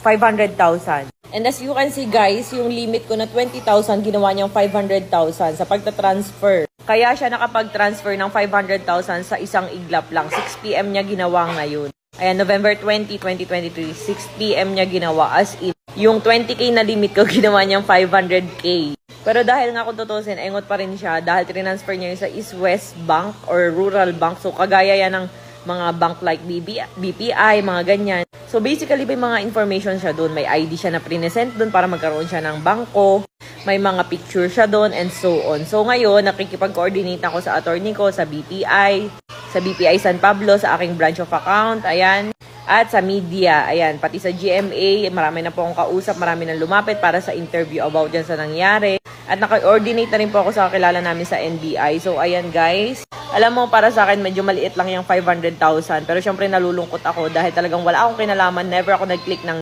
500,000. And as you can see guys, yung limit ko na 20,000, ginawa niyang 500,000 sa pagta-transfer. Kaya siya nakapag-transfer ng 500,000 sa isang iglap lang. 6 PM niya ginawa ngayon. Ayan, November 20, 2023, 6 PM niya ginawa. As in, yung 20K na limit ko, ginawa niyang 500K. Pero dahil nga kung tutusin, engot pa rin siya dahil transfer niya yung sa East West Bank or Rural Bank. So, kagaya yan ng mga bank like BPI, mga ganyan. So, basically, may mga information siya doon. May ID siya na present doon para magkaroon siya ng bangko. May mga picture siya doon and so on. So, ngayon, nakikipag-coordinate ako sa attorney ko, sa BPI San Pablo, sa aking branch of account. Ayan. At sa media, ayan, pati sa GMA, marami na po akong kausap, marami na lumapit para sa interview about dyan sa nangyari. At naka-coordinate na rin po ako sa kakilala namin sa NBI. So, ayan guys. Alam mo, para sa akin, medyo maliit lang yung 500,000. Pero syempre nalulungkot ako dahil talagang wala akong kinalaman. Never ako nag-click ng